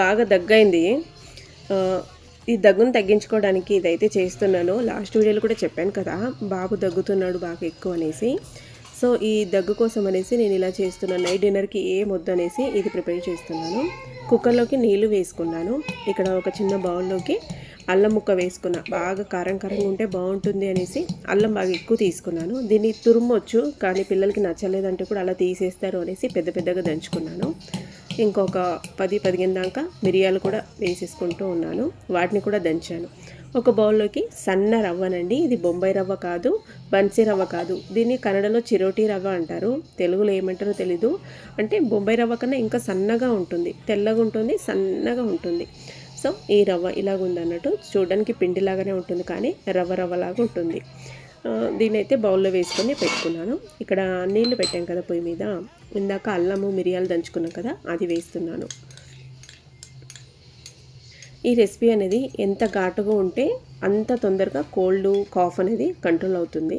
బాగా దగ్గైంది. ఈ దగ్గును తగ్గించుకోవడానికి ఇదైతే చేస్తున్నాను. లాస్ట్ వీడియోలో కూడా చెప్పాను కదా, బాబు దగ్గుతున్నాడు బాగా ఎక్కువ అనేసి. సో ఈ దగ్గు కోసం అనేసి నేను ఇలా చేస్తున్నాను. నైట్ డిన్నర్కి ఏం వద్దనేసి ఇది ప్రిపేర్ చేస్తున్నాను. కుక్కర్లోకి నీళ్లు వేసుకున్నాను. ఇక్కడ ఒక చిన్న బౌల్లోకి అల్లం ముక్క వేసుకున్నా. బాగా కారం కారంగా ఉంటే బాగుంటుంది అనేసి అల్లం బాగా ఎక్కువ తీసుకున్నాను. దీన్ని తురుమొచ్చు, కానీ పిల్లలకి నచ్చలేదంటే కూడా అలా తీసేస్తారు అనేసి పెద్ద పెద్దగా దంచుకున్నాను. ఇంకొక 10-15 దాకా మిరియాలు కూడా వేసేసుకుంటూ ఉన్నాను. వాటిని కూడా దంచాను. ఒక బౌల్లోకి సన్న రవ్వనండి, ఇది బొంబాయి రవ్వ కాదు, బన్సీ రవ్వ కాదు, దీన్ని కన్నడలో చిరోటీ రవ్వ అంటారు, తెలుగులో ఏమంటారో తెలీదు. అంటే బొంబాయి రవ్వ కన్నా ఇంకా సన్నగా ఉంటుంది, తెల్లగా ఉంటుంది, సన్నగా ఉంటుంది. సో ఈ రవ్వ ఇలాగ ఉందన్నట్టు, చూడడానికి పిండిలాగానే ఉంటుంది కానీ రవ్వ రవ్వలాగా ఉంటుంది. దీన్నైతే బౌల్లో వేసుకొని పెట్టుకున్నాను. ఇక్కడ నీళ్లు పెట్టాం కదా పొయ్యి మీద, ఇందాక అల్లము మిరియాలు దంచుకున్నాం కదా, అది వేస్తున్నాను. ఈ రెసిపీ అనేది ఎంత ఘాటుగా ఉంటే అంత తొందరగా కోల్డ్ కాఫ్ అనేది కంట్రోల్ అవుతుంది.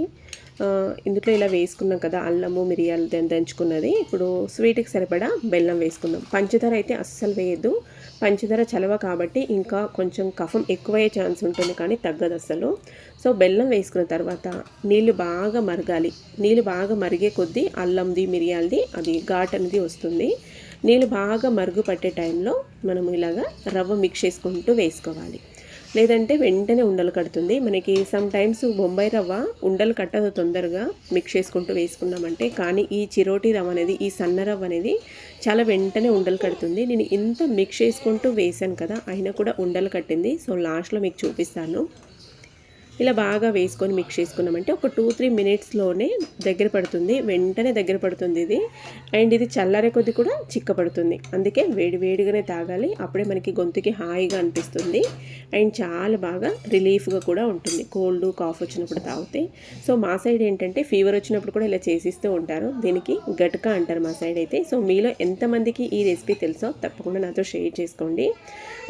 ఇందులో ఇలా వేసుకున్నాం కదా అల్లము మిరియాలు దంచుకున్నది. ఇప్పుడు స్వీట్కి సరిపడా బెల్లం వేసుకుందాం. పంచదార అయితే అస్సలు వేయద్దు, పంచదార చలవ కాబట్టి ఇంకా కొంచెం కఫం ఎక్కువయ్యే ఛాన్స్ ఉంటుంది, కానీ తగ్గదు అస్సలు. సో బెల్లం వేసుకున్న తర్వాత నీళ్ళు బాగా మరగాలి. నీళ్ళు బాగా మరిగే కొద్దీ అల్లంది మిరియాలది అది ఘాట్ అనేది వస్తుంది. నీళ్ళు బాగా మరుగు పట్టే టైంలో మనం ఇలాగా రవ్వ మిక్స్ చేసుకుంటూ వేసుకోవాలి, లేదంటే వెంటనే ఉండలు కడుతుంది మనకి. సమ్ టైమ్స్ బొంబాయి రవ్వ ఉండలు కట్టదు తొందరగా మిక్స్ చేసుకుంటూ వేసుకున్నామంటే, కానీ ఈ చిరోటి రవ్వ అనేది, ఈ సన్న రవ్వ అనేది చాలా వెంటనే ఉండలు కడుతుంది. నేను ఇంత మిక్స్ చేసుకుంటూ వేసాను కదా, అయినా కూడా ఉండలు కట్టింది. సో లాస్ట్లో మీకు చూపిస్తాను. ఇలా బాగా వేసుకొని మిక్స్ చేసుకున్నామంటే ఒక 2-3 మినిట్స్లోనే దగ్గర పడుతుంది, వెంటనే దగ్గర పడుతుంది ఇది. అండ్ ఇది చల్లారే కొద్ది కూడా చిక్కపడుతుంది, అందుకే వేడిగానే తాగాలి. అప్పుడే మనకి గొంతుకి హాయిగా అనిపిస్తుంది అండ్ చాలా బాగా రిలీఫ్గా కూడా ఉంటుంది కోల్డ్ కాఫ్ వచ్చినప్పుడు తాగితే. సో మా సైడ్ ఏంటంటే ఫీవర్ వచ్చినప్పుడు కూడా ఇలా చేసిస్తూ ఉంటారు. దీనికి గట్కా అంటారు మా సైడ్ అయితే. సో మీలో ఎంతమందికి ఈ రెసిపీ తెలుసో తప్పకుండా నాతో షేర్ చేసుకోండి.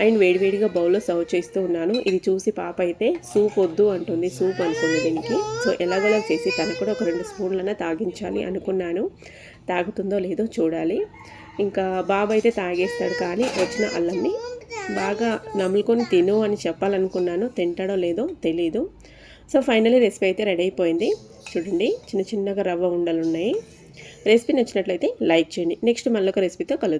అండ్ వేడిగా బౌల్లో సర్వ్ చేస్తూ ఉన్నాను. ఇది చూసి పాప అయితే సూప్ వద్దు అంటుంది, సూప్ అనుకుంది దీనికి. సో ఎలాగోలా చేసి తనకు కూడా ఒక 2 స్పూన్లన్నా తాగించాలి అనుకున్నాను. తాగుతుందో లేదో చూడాలి. ఇంకా బాబు అయితే తాగేస్తాడు, కానీ వచ్చిన అల్లంని బాగా నములుకొని తిను అని చెప్పాలనుకున్నాను. తింటాడో లేదో తెలీదు. సో ఫైనల్లీ రెసిపీ అయితే రెడీ అయిపోయింది. చూడండి చిన్నగా రవ్వ ఉండలు ఉన్నాయి. రెసిపీ నచ్చినట్లయితే లైక్ చేయండి. నెక్స్ట్ మళ్ళొక రెసిపీతో కలుద్దాం.